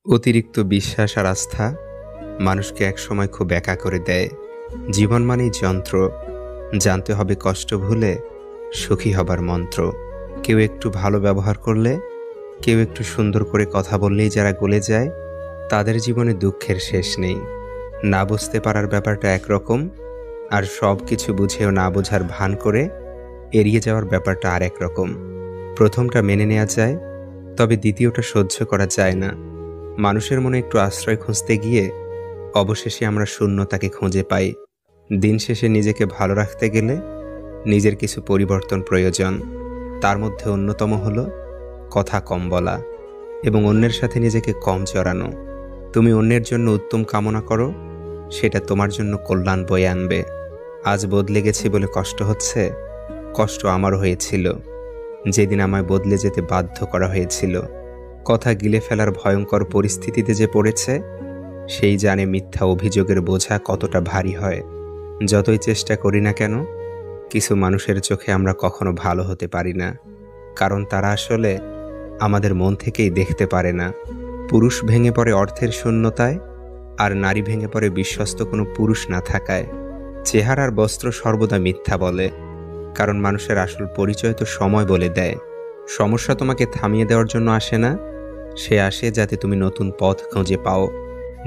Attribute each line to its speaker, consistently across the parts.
Speaker 1: অতিরিক্ত বিশ্বাস আর আস্থা মানুষকে একসময় খুব একা করে দেয়। জীবন মানেই যন্ত্র, জানতে হবে কষ্ট ভুলে সুখী হবার মন্ত্র। কেউ একটু ভালো ব্যবহার করলে, কেউ একটু সুন্দর করে কথা বললেই যারা গলে যায়, তাদের জীবনে দুঃখের শেষ নেই। না বুঝতে পারার ব্যাপারটা একরকম, আর সব কিছু বুঝেও না বোঝার ভান করে এড়িয়ে যাওয়ার ব্যাপারটা আর একরকম। প্রথমটা মেনে নেওয়া যায়, তবে দ্বিতীয়টা সহ্য করা যায় না। মানুষের মনে একটু আশ্রয় খুঁজতে গিয়ে অবশেষে আমরা শূন্যতাকে খুঁজে পাই। দিন শেষে নিজেকে ভালো রাখতে গেলে নিজের কিছু পরিবর্তন প্রয়োজন। তার মধ্যে অন্যতম হলো কথা কম বলা এবং অন্যের সাথে নিজেকে কম জড়ানো। তুমি অন্যের জন্য উত্তম কামনা করো, সেটা তোমার জন্য কল্যাণ বয়ে আনবে। আজ বদলে গেছি বলে কষ্ট হচ্ছে, কষ্ট আমারও হয়েছিল যেদিন আমায় বদলে যেতে বাধ্য করা হয়েছিল। কথা গিলে ফেলার ভয়ঙ্কর পরিস্থিতিতে যে পড়েছে, সেই জানে মিথ্যা অভিযোগের বোঝা কতটা ভারী হয়। যতই চেষ্টা করি না কেন, কিছু মানুষের চোখে আমরা কখনো ভালো হতে পারি না, কারণ তারা আসলে আমাদের মন থেকেই দেখতে পারে না। পুরুষ ভেঙে পড়ে অর্থের শূন্যতায়, আর নারী ভেঙে পড়ে বিশ্বস্ত কোনো পুরুষ না থাকায়। চেহারার বস্ত্র সর্বদা মিথ্যা বলে, কারণ মানুষের আসল পরিচয় তো সময় বলে দেয়। সমস্যা তোমাকে থামিয়ে দেওয়ার জন্য আসে না, সে আসে যাতে তুমি নতুন পথ খুঁজে পাও।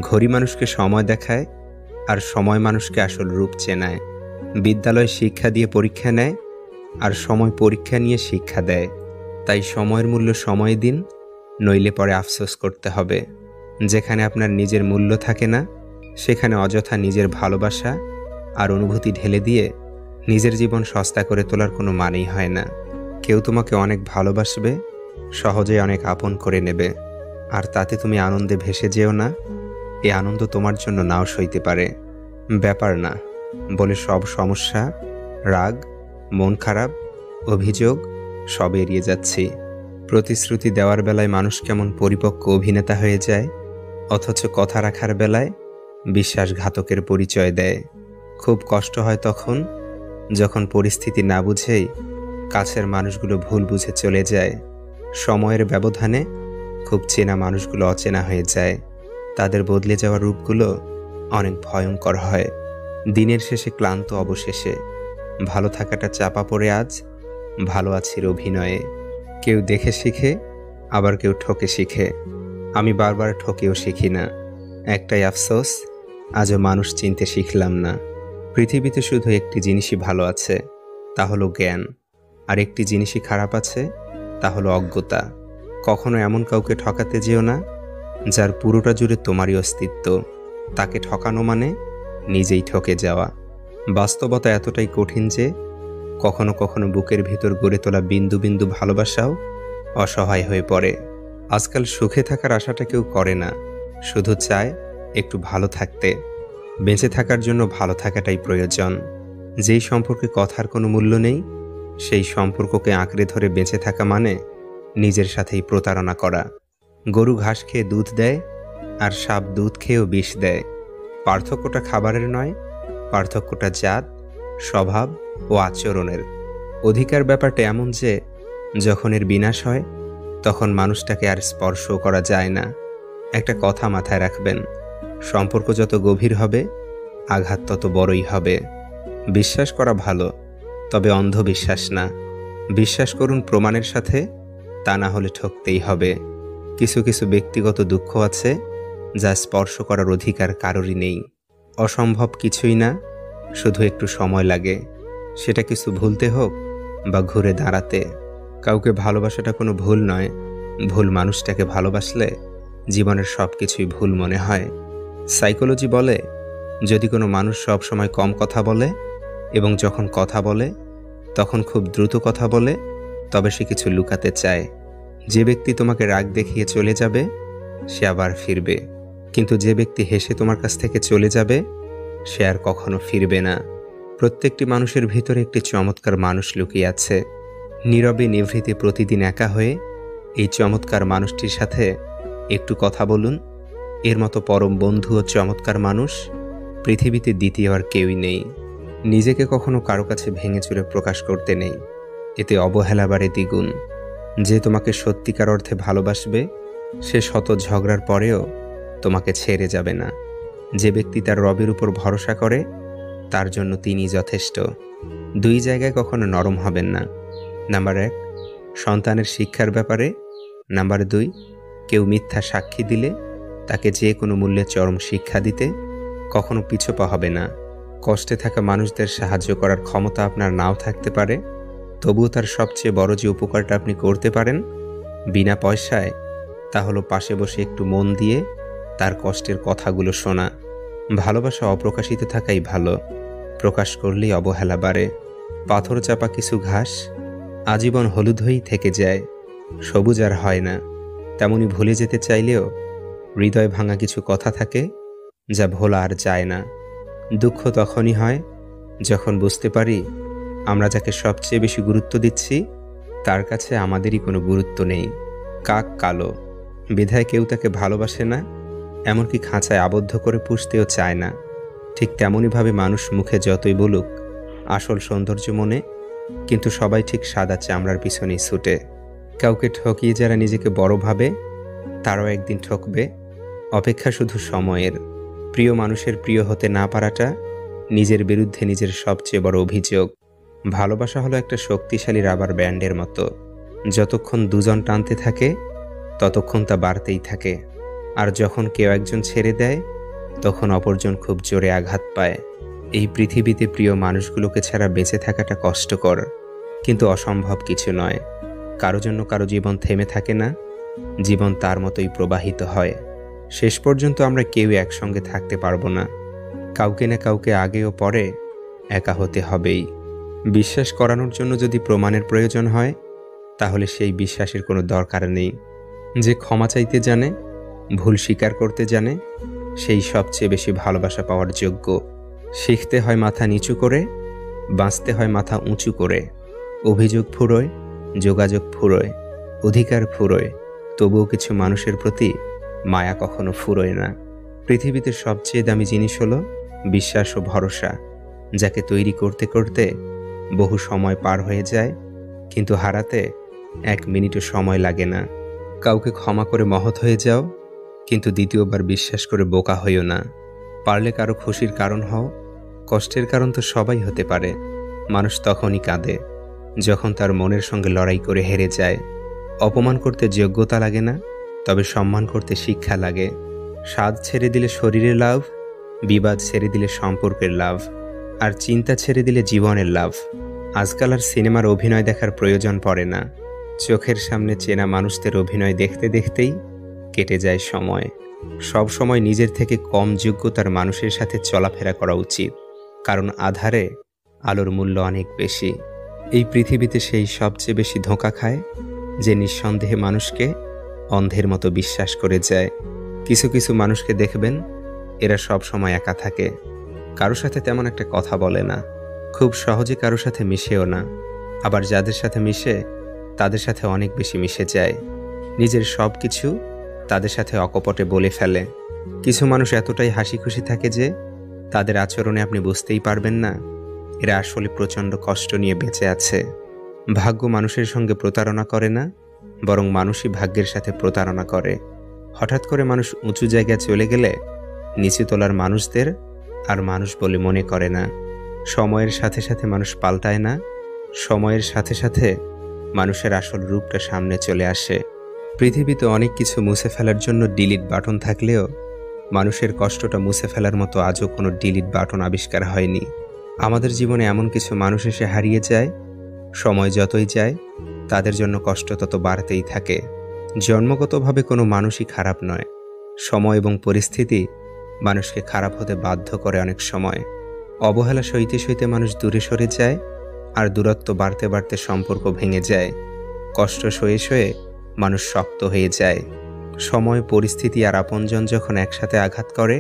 Speaker 1: ঘড়ি মানুষকে সময় দেখায়, আর সময় মানুষকে আসল রূপ চেনায়। বিদ্যালয় শিক্ষা দিয়ে পরীক্ষা নেয়, আর সময় পরীক্ষা নিয়ে শিক্ষা দেয়। তাই সময়ের মূল্য সময় দিন, নইলে পরে আফসোস করতে হবে। যেখানে আপনার নিজের মূল্য থাকে না, সেখানে অযথা নিজের ভালোবাসা আর অনুভূতি ঢেলে দিয়ে নিজের জীবন সস্তা করে তোলার কোনো মানেই হয় না। কেউ তোমাকে অনেক ভালোবাসবে, সহজে অনেক আপন করে নেবে, আর তাতে তুমি আনন্দে ভেসে যেও না। এ আনন্দ তোমার জন্য নাও সইতে পারে। ব্যাপার না বলে সব সমস্যা, রাগ, মন খারাপ, অভিযোগ সব এড়িয়ে যাচ্ছি। প্রতিশ্রুতি দেওয়ার বেলায় মানুষ কেমন পরিপক্ক অভিনেতা হয়ে যায়, অথচ কথা রাখার বেলায় বিশ্বাসঘাতকের পরিচয় দেয়। খুব কষ্ট হয় তখন, যখন পরিস্থিতি না বুঝেই কাছের মানুষগুলো ভুল বুঝে চলে যায়। সময়ের ব্যবধানে খুব চেনা মানুষগুলো অচেনা হয়ে যায়। তাদের বদলে যাওয়া রূপগুলো অনেক ভয়ঙ্কর হয়। দিনের শেষে ক্লান্ত অবশেষে ভালো থাকাটা চাপা পড়ে আজ ভালো আছির অভিনয়ে। কেউ দেখে শিখে, আবার কেউ ঠকে শিখে। আমি বারবার ঠকেও শিখি না। একটাই আফসোস, আজও মানুষ চিনতে শিখলাম না। পৃথিবীতে শুধু একটি জিনিসই ভালো আছে, তা হলো জ্ঞান। আর একটি জিনিসই খারাপ আছে, তা হলো অজ্ঞতা। কখনো এমন কাউকে ঠকাতে যেও না যার পুরোটা জুড়ে তোমারই অস্তিত্ব। তাকে ঠকানো মানে নিজেই ঠকে যাওয়া। বাস্তবতা এতটাই কঠিন যে কখনো কখনো বুকের ভিতর গড়ে তোলা বিন্দু বিন্দু ভালোবাসাও অসহায় হয়ে পড়ে। আজকাল সুখে থাকার আশাটা কেউ করে না, শুধু চায় একটু ভালো থাকতে। বেঁচে থাকার জন্য ভালো থাকাটাই প্রয়োজন। যেই সম্পর্কে কথার কোনো মূল্য নেই, সেই সম্পর্ককে আঁকড়ে ধরে বেঁচে থাকা মানে নিজের সাথেই প্রতারণা করা। গরু ঘাস খেয়ে দুধ দেয়, আর সাপ দুধ খেয়েও বিষ দেয়। পার্থক্যটা খাবারের নয়, পার্থক্যটা জাত, স্বভাব ও আচরণের। অধিকার ব্যাপারটা এমন যে যখন এর বিনাশ হয়, তখন মানুষটাকে আর স্পর্শও করা যায় না। একটা কথা মাথায় রাখবেন, সম্পর্ক যত গভীর হবে, আঘাত তত বড়ই হবে। বিশ্বাস করা ভালো, তবে অন্ধবিশ্বাস না। বিশ্বাস করুন প্রমাণের সাথে, তা না হলে ঠকতেই হবে। কিছু কিছু ব্যক্তিগত দুঃখ আছে যা স্পর্শ করার অধিকার কারোরই নেই। অসম্ভব কিছুই না, শুধু একটু সময় লাগে, সেটা কিছু ভুলতে হোক বা ঘুরে দাঁড়াতে। কাউকে ভালোবাসাটা কোনো ভুল নয়, ভুল মানুষটাকে ভালোবাসলে জীবনের সব কিছুই ভুল মনে হয়। সাইকোলজি বলে, যদি কোনো মানুষ সব সময় কম কথা বলে এবং যখন কথা বলে তখন খুব দ্রুত কথা বলে, তবে সে কিছু লুকাতে চায়। যে ব্যক্তি তোমাকে রাগ দেখিয়ে চলে যাবে, সে আবার ফিরবে, কিন্তু যে ব্যক্তি হেসে তোমার কাছ থেকে চলে যাবে, সে আর কখনো ফিরবে না। প্রত্যেকটি মানুষের ভিতরে একটি চমৎকার মানুষ লুকিয়ে আছে। নীরবে নিভৃতে প্রতিদিন একা হয়ে এই চমৎকার মানুষটির সাথে একটু কথা বলুন। এর মতো পরম বন্ধু ও চমৎকার মানুষ পৃথিবীতে দ্বিতীয় আর কেউই নেই। নিজেকে কখনো কারো কাছে ভেঙে চুরে প্রকাশ করতে নেই, এতে অবহেলা বাড়ে দ্বিগুণ। যে তোমাকে সত্যিকার অর্থে ভালোবাসবে, সে শত ঝগড়ার পরেও তোমাকে ছেড়ে যাবে না। যে ব্যক্তি তার রবের উপর ভরসা করে তার জন্য তিনি যথেষ্ট। দুই জায়গায় কখনো নরম হবেন না। নাম্বার 1, সন্তানের শিক্ষার ব্যাপারে। নাম্বার 2, কেউ মিথ্যা সাক্ষী দিলে তাকে যে কোনো মূল্যে চরম শিক্ষা দিতে কখনো পিছপা হবে না। কষ্টে থাকা মানুষদের সাহায্য করার ক্ষমতা আপনার নাও থাকতে পারে, তবুও তার সবচেয়ে বড় যে উপকারটা আপনি করতে পারেন বিনা পয়সায়, তা হলো পাশে বসে একটু মন দিয়ে তার কষ্টের কথাগুলো শোনা। ভালোবাসা অপ্রকাশিত থাকাই ভালো, প্রকাশ করলেই অবহেলা বাড়ে। পাথর চাপা কিছু ঘাস আজীবন হলুদ হয়েই থেকে যায়, সবুজ আর হয় না। তেমনি ভুলে যেতে চাইলেও হৃদয় ভাঙা কিছু কথা থাকে যা ভোলা আর যায় না। দুঃখ তখনই হয় যখন বুঝতে পারি আমরা যাকে সবচেয়ে বেশি গুরুত্ব দিচ্ছি তার কাছে আমাদেরই কোনো গুরুত্ব নেই। কাক কালো, বিধায় কেউ তাকে ভালোবাসে না, এমনকি খাঁচায় আবদ্ধ করে পুষতেও চায় না। ঠিক তেমনইভাবে মানুষ মুখে যতই বলুক আসল সৌন্দর্য মনে, কিন্তু সবাই ঠিক সাদা চামড়ার পিছনেই ছুটে। কাউকে ঠকিয়ে যারা নিজেকে বড় ভাবে তারাও একদিন ঠকবে। অপেক্ষা শুধু সময়ের। প্রিয় মানুষের প্রিয় হতে না পারাটা নিজের বিরুদ্ধে নিজের সবচেয়ে বড় অভিযোগ। ভালোবাসা হলো একটা শক্তিশালী রাবার ব্যান্ডের মতো, যতক্ষণ দুজন টানতে থাকে ততক্ষণ তা বাড়তেই থাকে, আর যখন কেউ একজন ছেড়ে দেয় তখন অপরজন খুব জোরে আঘাত পায়। এই পৃথিবীতে প্রিয় মানুষগুলোকে ছাড়া বেঁচে থাকাটা কষ্টকর, কিন্তু অসম্ভব কিছু নয়। কারো জন্য কারো জীবন থেমে থাকে না, জীবন তার মতোই প্রবাহিত হয়। শেষ পর্যন্ত আমরা কেউ একসঙ্গে থাকতে পারবো না, কাউকে না কাউকে আগে ও পরে একা হতে হবেই। বিশ্বাস করানোর জন্য যদি প্রমাণের প্রয়োজন হয় তাহলে সেই বিশ্বাসের কোনো দরকার নেই। যে ক্ষমা চাইতে জানে, ভুল স্বীকার করতে জানে, সেই সবচেয়ে বেশি ভালোবাসা পাওয়ার যোগ্য। শিখতে হয় মাথা নিচু করে, বাঁচতে হয় মাথা উঁচু করে। অভিযোগ ফুরোয়, যোগাযোগ ফুরোয়, অধিকার ফুরোয়, তবুও কিছু মানুষের প্রতি মায়া কখনো ফুরোয় না। পৃথিবীতে সবচেয়ে দামি জিনিস হলো বিশ্বাস ও ভরসা, যাকে তৈরি করতে করতে বহু সময় পার হয়ে যায়, কিন্তু হারাতে 1 মিনিটও সময় লাগে না। কাউকে ক্ষমা করে মহৎ হয়ে যাও, কিন্তু দ্বিতীয়বার বিশ্বাস করে বোকা হইও না। পারলে কারো খুশির কারণ হও, কষ্টের কারণ তো সবাই হতে পারে। মানুষ তখনই কাঁদে যখন তার মনের সঙ্গে লড়াই করে হেরে যায়। অপমান করতে যোগ্যতা লাগে না, তবে সম্মান করতে শিক্ষা লাগে। স্বাদ ছেড়ে দিলে শরীরের লাভ, বিবাদ ছেড়ে দিলে সম্পর্কের লাভ, আর চিন্তা ছেড়ে দিলে জীবনের লাভ। আজকাল আর সিনেমার অভিনয় দেখার প্রয়োজন পড়ে না, চোখের সামনে চেনা মানুষদের অভিনয় দেখতে দেখতেই কেটে যায় সময়। সব সময় নিজের থেকে কম যোগ্যতার মানুষের সাথে চলাফেরা করা উচিত, কারণ আধারে আলোর মূল্য অনেক বেশি। এই পৃথিবীতে সেই সবচেয়ে বেশি ধোঁকা খায় যে নিঃসন্দেহে মানুষকে অন্ধের মতো বিশ্বাস করে যায়। কিছু কিছু মানুষকে দেখবেন এরা সব সময় একা থাকে, কারো সাথে তেমন একটা কথা বলে না, খুব সহজে কারো সাথে মিশেও না। আবার যাদের সাথে মিশে তাদের সাথে অনেক বেশি মিশে যায়, নিজের সব কিছু তাদের সাথে অকপটে বলে ফেলে। কিছু মানুষ এতটাই হাসি খুশি থাকে যে তাদের আচরণে আপনি বুঝতেই পারবেন না এরা আসলে প্রচণ্ড কষ্ট নিয়ে বেঁচে আছে। ভাগ্য মানুষের সঙ্গে প্রতারণা করে না, বরং মানুষই ভাগ্যের সাথে প্রতারণা করে। হঠাৎ করে মানুষ উঁচু জায়গায় চলে গেলে নিচু তলার মানুষদের আর মানুষ বলে মনে করে না। সময়ের সাথে সাথে মানুষ পাল্টায় না, সময়ের সাথে সাথে মানুষের আসল রূপটা সামনে চলে আসে। পৃথিবীতে অনেক কিছু মুছে ফেলার জন্য ডিলিট বাটন থাকলেও মানুষের কষ্টটা মুছে ফেলার মতো আজও কোনো ডিলিট বাটন আবিষ্কার হয়নি। আমাদের জীবনে এমন কিছু মানুষ এসে হারিয়ে যায়, সময় যতই যায় তাদের জন্য কষ্ট তত বাড়তেই থাকে। জন্মগতভাবে কোনো মানুষই খারাপ নয়, সময় এবং পরিস্থিতি মানুষকে খারাপ হতে বাধ্য করে। অনেক সময় অবহেলা সইতে সইতে মানুষ দূরে সরে যায়, আর দূরত্ব বাড়তে বাড়তে সম্পর্ক ভেঙে যায়। কষ্ট সয়ে সয়ে মানুষ শক্ত হয়ে যায়। সময়, পরিস্থিতি আর আপনজন যখন একসাথে আঘাত করে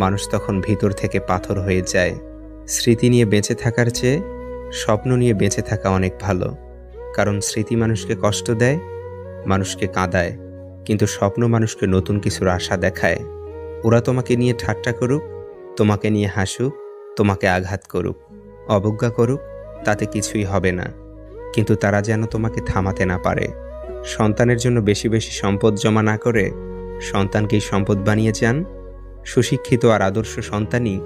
Speaker 1: মানুষ তখন ভিতর থেকে পাথর হয়ে যায়। স্মৃতি নিয়ে বেঁচে থাকার চেয়ে স্বপ্ন নিয়ে বেঁচে থাকা অনেক ভালো, কারণ স্মৃতি মানুষকে কষ্ট দেয়, মানুষকে কাঁদায়, কিন্তু স্বপ্ন মানুষকে নতুন কিছুর আশা দেখায়। ওরা তোমাকে নিয়ে ঠাট্টা করুক, তোমাকে নিয়ে হাসুক, তোমাকে আঘাত করুক, অবজ্ঞা করুক, তাতে কিছুই হবে না, কিন্তু তারা যেন তোমাকে থামাতে না পারে। সন্তানের জন্য বেশি বেশি সম্পদ জমা না করে সন্তানকেই সম্পদ বানিয়ে যান। সুশিক্ষিত আর আদর্শ সন্তানই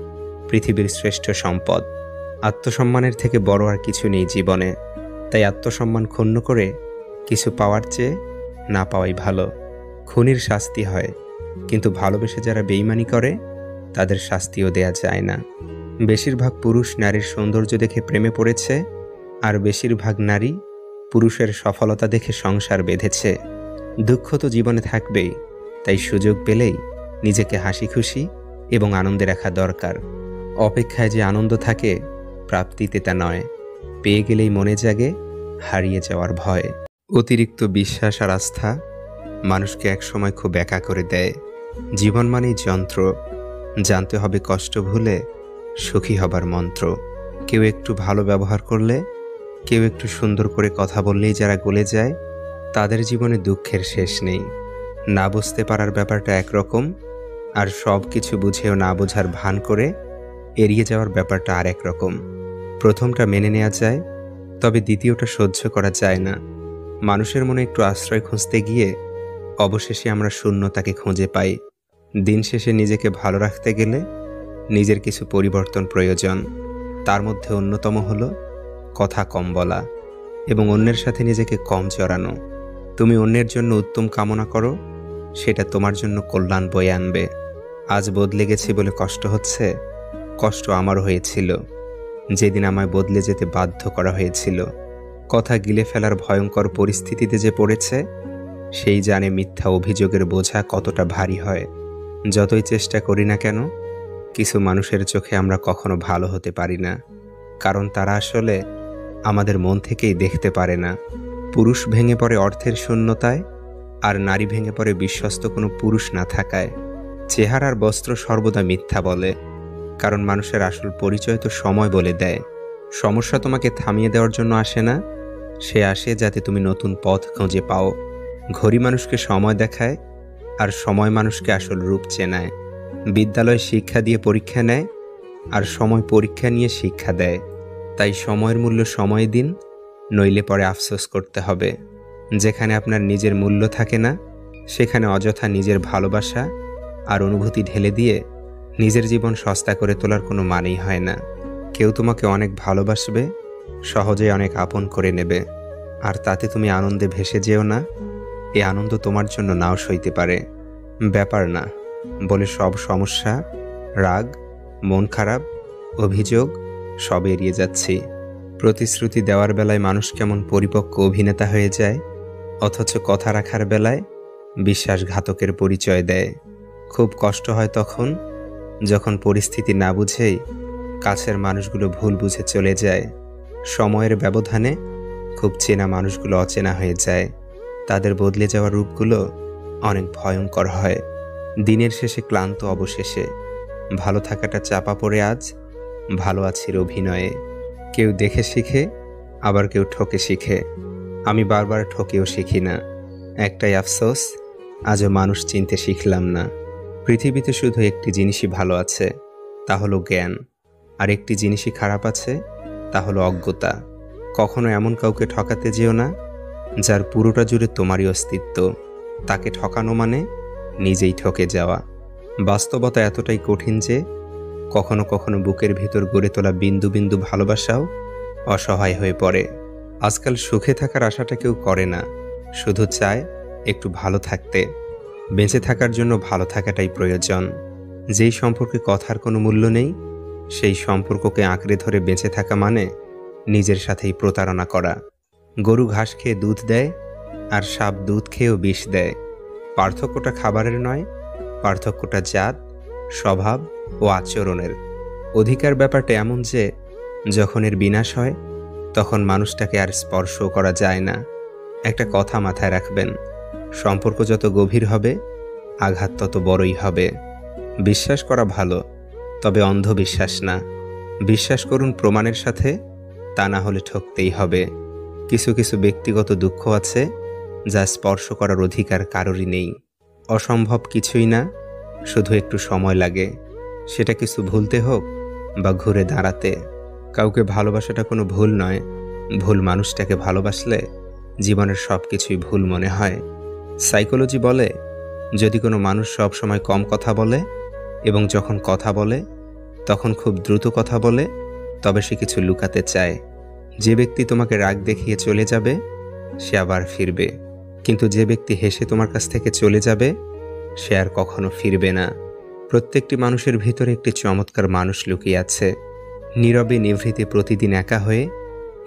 Speaker 1: পৃথিবীর শ্রেষ্ঠ সম্পদ। আত্মসম্মানের থেকে বড় আর কিছু নেই জীবনে। তাই আত্মসম্মান ক্ষুণ্ণ করে কিছু পাওয়ার চেয়ে না পাওয়াই ভালো। খুনির শাস্তি হয়, কিন্তু ভালোবেসে যারা বেইমানি করে তাদের শাস্তিও দেয়া যায় না। বেশিরভাগ পুরুষ নারীর সৌন্দর্য দেখে প্রেমে পড়েছে, আর বেশিরভাগ নারী পুরুষের সফলতা দেখে সংসার বেঁধেছে। দুঃখ তো জীবনে থাকবেই, তাই সুযোগ পেলেই নিজেকে হাসি খুশি এবং আনন্দে রাখা দরকার। অপেক্ষায় যে আনন্দ থাকে, প্রাপ্তিতে তা নয়। পেয়ে গেলেই মনে জাগে হারিয়ে যাওয়ার ভয়। অতিরিক্ত বিশ্বাস আর আস্থা মানুষকে একসময় খুব একা করে দেয়। জীবন মানেই যন্ত্র, জানতে হবে কষ্ট ভুলে সুখী হবার মন্ত্র। কেউ একটু ভালো ব্যবহার করলে, কেউ একটু সুন্দর করে কথা বললেই যারা গলে যায়, তাদের জীবনে দুঃখের শেষ নেই। না বুঝতে পারার ব্যাপারটা একরকম, আর সব কিছু বুঝেও না বোঝার ভান করে এড়িয়ে যাওয়ার ব্যাপারটা আর একরকম। প্রথমটা মেনে নেওয়া যায়, তবে দ্বিতীয়টা সহ্য করা যায় না। মানুষের মনে একটু আশ্রয় খুঁজতে গিয়ে অবশেষে আমরা শূন্যতাকে খুঁজে পাই। দিন শেষে নিজেকে ভালো রাখতে গেলে নিজের কিছু পরিবর্তন প্রয়োজন। তার মধ্যে অন্যতম হলো কথা কম বলা এবং অন্যের সাথে নিজেকে কম জড়ানো। তুমি অন্যের জন্য উত্তম কামনা করো, সেটা তোমার জন্য কল্যাণ বয়ে আনবে। আজ বদলে গেছি বলে কষ্ট হচ্ছে, কষ্ট আমারও হয়েছিল যেদিন আমায় বদলে যেতে বাধ্য করা হয়েছিল। কথা গিলে ফেলার ভয়ঙ্কর পরিস্থিতিতে যে পড়েছে, সেই জানে মিথ্যা অভিযোগের বোঝা কতটা ভারী হয়। যতই চেষ্টা করি না কেন, কিছু মানুষের চোখে আমরা কখনো ভালো হতে পারি না, কারণ তারা আসলে আমাদের মন থেকেই দেখতে পারে না। পুরুষ ভেঙে পড়ে অর্থের শূন্যতায়, আর নারী ভেঙে পড়ে বিশ্বস্ত কোনো পুরুষ না থাকায়। চেহারার বস্ত্র সর্বদা মিথ্যা বলে, কারণ মানুষের আসল পরিচয় তো সময় বলে দেয়। সমস্যা তোমাকে থামিয়ে দেওয়ার জন্য আসে না, সে আসে যাতে তুমি নতুন পথ খুঁজে পাও। ঘড়ি মানুষকে সময় দেখায়, আর সময় মানুষকে আসল রূপ চেনায়। বিদ্যালয় শিক্ষা দিয়ে পরীক্ষা নেয়, আর সময় পরীক্ষা নিয়ে শিক্ষা দেয়। তাই সময়ের মূল্য সময় দিন, নইলে পরে আফসোস করতে হবে। যেখানে আপনার নিজের মূল্য থাকে না, সেখানে অযথা নিজের ভালোবাসা আর অনুভূতি ঢেলে দিয়ে নিজের জীবন সস্তা করে তোলার কোনো মানেই হয় না। কেউ তোমাকে অনেক ভালোবাসবে, সহজেই অনেক আপন করে নেবে, আর তাতে তুমি আনন্দে ভেসে যেও না। এই আনন্দ তোমার জন্য নাও সইতে পারে। ব্যাপার না বলে সব সমস্যা, রাগ, মন খারাপ, অভিযোগ সব এড়িয়ে যাচ্ছি। প্রতিশ্রুতি দেওয়ার বেলায় মানুষ কেমন পরিপক্ক অভিনেতা হয়ে যায়, অথচ কথা রাখার বেলায় বিশ্বাসঘাতকের পরিচয় দেয়। খুব কষ্ট হয় তখন, যখন পরিস্থিতি না বুঝেই কাছের মানুষগুলো ভুল বুঝে চলে যায়। সময়ের ব্যবধানে খুব চেনা মানুষগুলো অচেনা হয়ে যায়। তাদের বদলে যাওয়া রূপগুলো অনেক ভয়ঙ্কর হয়। দিনের শেষে ক্লান্ত অবশেষে ভালো থাকাটা চাপা পড়ে আজ ভালো আছির অভিনয়ে। কেউ দেখে শিখে, আবার কেউ ঠকে শিখে। আমি বারবার ঠকেও শিখি না। একটাই আফসোস, আজও মানুষ চিনতে শিখলাম না। পৃথিবীতে শুধু একটি জিনিসই ভালো আছে, তা হলো জ্ঞান। আর একটি জিনিসই খারাপ আছে, তা হলো অজ্ঞতা। কখনো এমন কাউকে ঠকাতে যেও না যার পুরোটা জুড়ে তোমারই অস্তিত্ব। তাকে ঠকানো মানে নিজেই ঠকে যাওয়া। বাস্তবতা এতটাই কঠিন যে কখনো কখনো বুকের ভিতর গড়ে তোলা বিন্দু বিন্দু ভালোবাসাও অসহায় হয়ে পড়ে। আজকাল সুখে থাকার আশাটা কেউ করে না, শুধু চায় একটু ভালো থাকতে। বেঁচে থাকার জন্য ভালো থাকাটাই প্রয়োজন। যেই সম্পর্কে কথার কোনো মূল্য নেই, সেই সম্পর্ককে আঁকড়ে ধরে বেঁচে থাকা মানে নিজের সাথেই প্রতারণা করা। গরু ঘাস খেয়ে দুধ দেয়, আর সাপ দুধ খেয়েও বিষ দেয়। পার্থক্যটা খাবারের নয়, পার্থক্যটা জাত, স্বভাব ও আচরণের। অধিকার ব্যাপারটা এমন যে যখন এর বিনাশ হয়, তখন মানুষটাকে আর স্পর্শও করা যায় না। একটা কথা মাথায় রাখবেন, সম্পর্ক যত গভীর হবে, আঘাত তত বড়ই হবে। বিশ্বাস করা ভালো, তবে অন্ধবিশ্বাস না। বিশ্বাস করুন প্রমাণের সাথে, তা না হলে ঠকতেই হবে। কিছু কিছু ব্যক্তিগত দুঃখ আছে যা স্পর্শ করার অধিকার কারোরই নেই। অসম্ভব কিছুই না, শুধু একটু সময় লাগে, সেটা কিছু ভুলতে হোক বা ঘুরে দাঁড়াতে। কাউকে ভালোবাসাটা কোনো ভুল নয়, ভুল মানুষটাকে ভালোবাসলে জীবনের সব কিছুই ভুল মনে হয়। সাইকোলজি বলে, যদি কোনো মানুষ সব সময় কম কথা বলে এবং যখন কথা বলে তখন খুব দ্রুত কথা বলে, তবে সে কিছু লুকাতে চায়। যে ব্যক্তি তোমাকে রাগ দেখিয়ে চলে যাবে সে আবার ফিরবে, কিন্তু যে ব্যক্তি হেসে তোমার কাছ থেকে চলে যাবে সে আর কখনো ফিরবে না। প্রত্যেকটি মানুষের ভিতরে একটি চমৎকার মানুষ লুকিয়ে আছে। নীরবে নিভৃতে প্রতিদিন একা হয়ে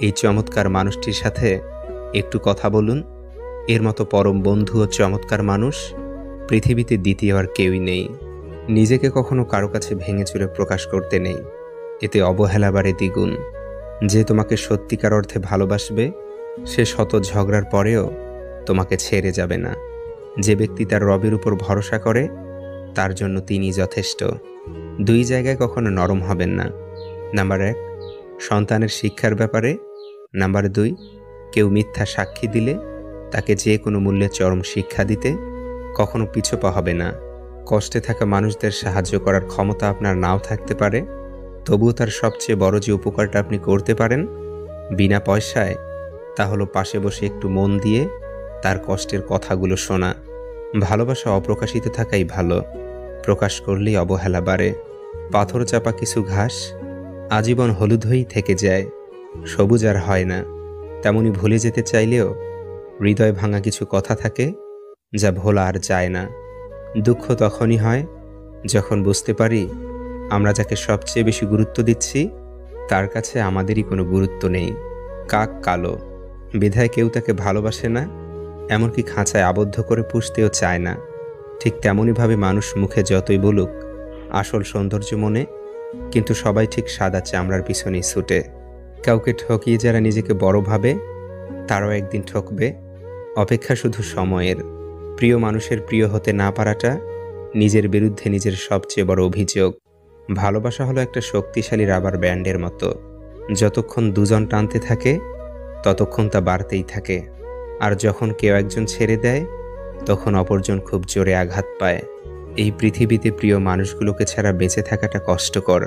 Speaker 1: এই চমৎকার মানুষটির সাথে একটু কথা বলুন। এর মতো পরম বন্ধু ও চমৎকার মানুষ পৃথিবীতে দ্বিতীয় আর কেউই নেই। নিজেকে কখনো কারো কাছে ভেঙে চুরে প্রকাশ করতে নেই, এতে অবহেলা বাড়ে দ্বিগুণ। যে তোমাকে সত্যিকার অর্থে ভালোবাসবে সে শত ঝগড়ার পরেও তোমাকে ছেড়ে যাবে না। যে ব্যক্তি তার রবের উপর ভরসা করে তার জন্য তিনি যথেষ্ট। দুই জায়গায় কখনো নরম হবেন না। নাম্বার 1, সন্তানের শিক্ষার ব্যাপারে। নাম্বার 2, কেউ মিথ্যা সাক্ষী দিলে তাকে যে কোনো মূল্যে চরম শিক্ষা দিতে কখনো পিছপা হবে না। কষ্টে থাকা মানুষদের সাহায্য করার ক্ষমতা আপনার নাও থাকতে পারে, তবুও তার সবচেয়ে বড় যে উপকারটা আপনি করতে পারেন বিনা পয়সায়, তা হলো পাশে বসে একটু মন দিয়ে তার কষ্টের কথাগুলো শোনা। ভালোবাসা অপ্রকাশিত থাকাই ভালো, প্রকাশ করলেই অবহেলা বাড়ে। পাথর চাপা কিছু ঘাস আজীবন হলুদ হয়েই থেকে যায়, সবুজ আর হয় না। তেমনি ভুলে যেতে চাইলেও হৃদয় ভাঙা কিছু কথা থাকে যা ভোলা আর যায় না। দুঃখ তখনই হয় যখন বুঝতে পারি আমরা যাকে সবচেয়ে বেশি গুরুত্ব দিচ্ছি তার কাছে আমাদেরই কোনো গুরুত্ব নেই। কাক কালো, বিধায় কেউ তাকে ভালোবাসে না, এমনকি খাঁচায় আবদ্ধ করে পুষতেও চায় না। ঠিক তেমনইভাবে মানুষ মুখে যতই বলুক আসল সৌন্দর্য মনে, কিন্তু সবাই ঠিক সাদা চামড়ার পিছনেই ছুটে। কাউকে ঠকিয়ে যারা নিজেকে বড় ভাবে তারাও একদিন ঠকবে, অপেক্ষা শুধু সময়ের। প্রিয় মানুষের প্রিয় হতে না পারাটা নিজের বিরুদ্ধে নিজের সবচেয়ে বড় অভিযোগ। ভালোবাসা হলো একটা শক্তিশালী রাবার ব্যান্ডের মতো, যতক্ষণ দুজন টানতে থাকে ততক্ষণ তা বাড়তেই থাকে, আর যখন কেউ একজন ছেড়ে দেয় তখন অপরজন খুব জোরে আঘাত পায়। এই পৃথিবীতে প্রিয় মানুষগুলোকে ছাড়া বেঁচে থাকাটা কষ্টকর,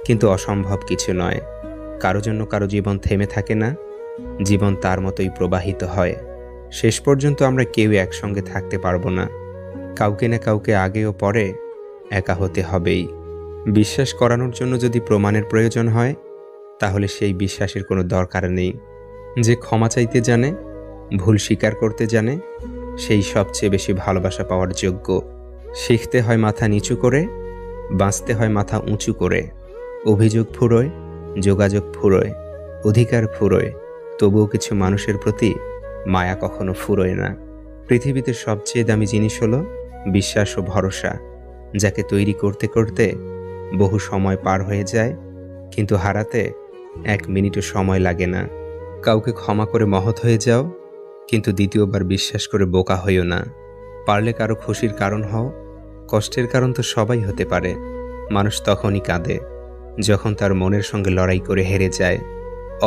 Speaker 1: কিন্তু অসম্ভব কিছু নয়। কারো জন্য কারো জীবন থেমে থাকে না, জীবন তার মতোই প্রবাহিত হয়। শেষ পর্যন্ত আমরা কেউ একসঙ্গে থাকতে পারবো না, কাউকে না কাউকে আগে ও পরে একা হতে হবেই। বিশ্বাস করানোর জন্য যদি প্রমাণের প্রয়োজন হয় তাহলে সেই বিশ্বাসের কোনো দরকার নেই। যে ক্ষমা চাইতে জানে, ভুল স্বীকার করতে জানে, সেই সবচেয়ে বেশি ভালোবাসা পাওয়ার যোগ্য। শিখতে হয় মাথা নিচু করে, বাঁচতে হয় মাথা উঁচু করে। অভিযোগ ফুরোয়, যোগাযোগ ফুরোয়, অধিকার ফুরোয়, তবুও কিছু মানুষের প্রতি মায়া কখনো ফুরোয় না। পৃথিবীতে সবচেয়ে দামি জিনিস হলো বিশ্বাস ও ভরসা, যাকে তৈরি করতে করতে বহু সময় পার হয়ে যায়, কিন্তু হারাতে 1 মিনিটও সময় লাগে না। কাউকে ক্ষমা করে মহৎ হয়ে যাও, কিন্তু দ্বিতীয়বার বিশ্বাস করে বোকা হইও না। পারলে কারো খুশির কারণ হও, কষ্টের কারণ তো সবাই হতে পারে। মানুষ তখনই কাঁদে যখন তার মনের সঙ্গে লড়াই করে হেরে যায়।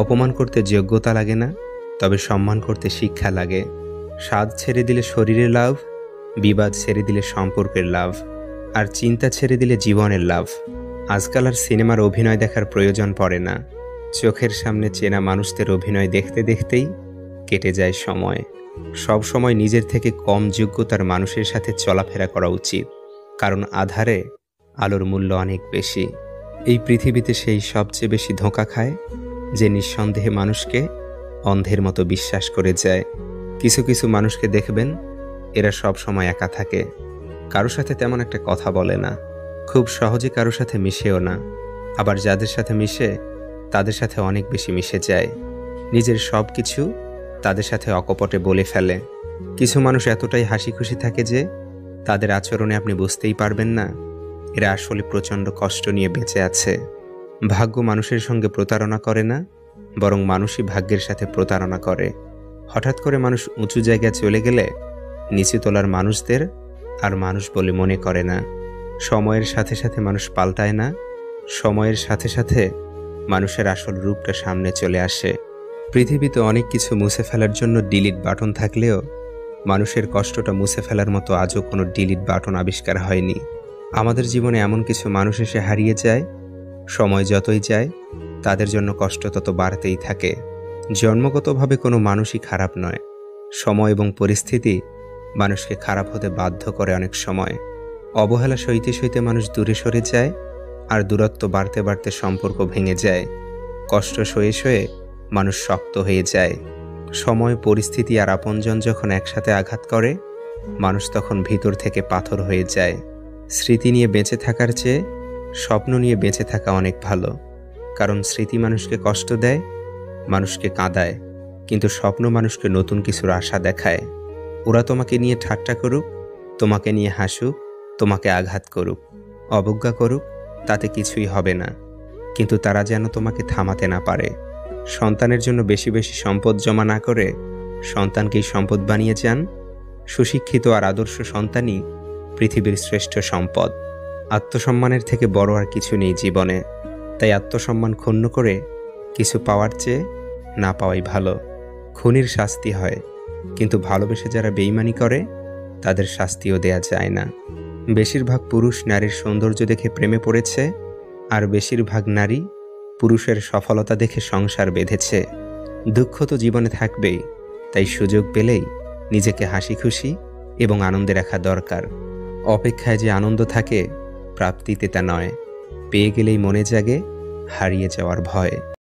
Speaker 1: অপমান করতে যোগ্যতা লাগে না, তবে সম্মান করতে শিক্ষা লাগে। স্বাদ ছেড়ে দিলে শরীরের লাভ, বিবাদ ছেড়ে দিলে সম্পর্কের লাভ, আর চিন্তা ছেড়ে দিলে জীবনের লাভ। আজকাল আর সিনেমার অভিনয় দেখার প্রয়োজন পড়ে না, চোখের সামনে চেনা মানুষদের অভিনয় দেখতে দেখতেই কেটে যায় সময়। সব সময় নিজের থেকে কম যোগ্যতার মানুষের সাথে চলাফেরা করা উচিত, কারণ আধারে আলোর মূল্য অনেক বেশি। এই পৃথিবীতে সেই সবচেয়ে বেশি ধোঁকা খায় যে নিঃসন্দেহে মানুষকে অন্ধের মতো বিশ্বাস করে যায়। কিছু কিছু মানুষকে দেখবেন এরা সব সময় একা থাকে, কারো সাথে তেমন একটা কথা বলে না, খুব সহজে কারো সাথে মিশেও না। আবার যাদের সাথে মিশে তাদের সাথে অনেক বেশি মিশে যায়, নিজের সব কিছু তাদের সাথে অকপটে বলে ফেলে। কিছু মানুষ এতটাই হাসি খুশি থাকে যে তাদের আচরণে আপনি বুঝতেই পারবেন না এরা আসলে প্রচণ্ড কষ্ট নিয়ে বেঁচে আছে। ভাগ্য মানুষের সঙ্গে প্রতারণা করে না, বরং মানুষই ভাগ্যের সাথে প্রতারণা করে। হঠাৎ করে মানুষ উঁচু জায়গায় চলে গেলে নিচু তলার মানুষদের আর মানুষ বলে মনে করে না। সময়ের সাথে সাথে মানুষ পাল্টায় না, সময়ের সাথে সাথে মানুষের আসল রূপটা সামনে চলে আসে। পৃথিবীতে অনেক কিছু মুছে ফেলার জন্য ডিলিট বাটন থাকলেও মানুষের কষ্টটা মুছে ফেলার মতো আজও কোনো ডিলিট বাটন আবিষ্কার হয়নি। আমাদের জীবনে এমন কিছু মানুষ এসে হারিয়ে যায়, সময় যতই যায় তাদের জন্য কষ্ট তত বাড়তেই থাকে। জন্মগতভাবে কোনো মানুষই খারাপ নয়, সময় এবং পরিস্থিতি মানুষকে খারাপ হতে বাধ্য করে অনেক সময়। অবহেলা সইতে সইতে মানুষ দূরে সরে যায়, আর দূরত্ব বাড়তে বাড়তে সম্পর্ক ভেঙে যায়। কষ্ট সয়ে সয়ে মানুষ শক্ত হয়ে যায়। সময়, পরিস্থিতি আর আপনজন যখন একসাথে আঘাত করে, মানুষ তখন ভিতর থেকে পাথর হয়ে যায়। স্মৃতি নিয়ে বেঁচে থাকার চেয়ে স্বপ্ন নিয়ে বেঁচে থাকা অনেক ভালো। কারণ স্মৃতি মানুষকে কষ্ট দেয়, মানুষকে কাঁদায়, কিন্তু স্বপ্ন মানুষকে নতুন কিছুর আশা দেখায়। ওরা তোমাকে নিয়ে ঠাট্টা করুক, তোমাকে নিয়ে হাসুক, তোমাকে আঘাত করুক, অবজ্ঞা করুক, তাতে কিছুই হবে না। কিন্তু তারা যেন তোমাকে থামাতে না পারে। সন্তানের জন্য বেশি বেশি সম্পদ জমা না করে সন্তানকেই সম্পদ বানিয়ে যান। সুশিক্ষিত আর আদর্শ সন্তানই পৃথিবীর শ্রেষ্ঠ সম্পদ। আত্মসম্মানের থেকে বড় আর কিছু নেই জীবনে। তাই আত্মসম্মান ক্ষুণ্ণ করে কিছু পাওয়ার চেয়ে না পাওয়াই ভালো। খুনির শাস্তি হয়, কিন্তু ভালোবেসে যারা বেইমানি করে তাদের শাস্তিও দেয়া যায় না। বেশিরভাগ পুরুষ নারীর সৌন্দর্য দেখে প্রেমে পড়েছে, আর বেশিরভাগ নারী পুরুষের সফলতা দেখে সংসার বেঁধেছে। দুঃখ তো জীবনে থাকবেই, তাই সুযোগ পেলেই নিজেকে হাসি খুশি এবং আনন্দে রাখা দরকার। অপেক্ষায় যে আনন্দ থাকে, প্রাপ্তিতে তা নয়। পেয়ে গেলেই মনে জাগে হারিয়ে যাওয়ার ভয়।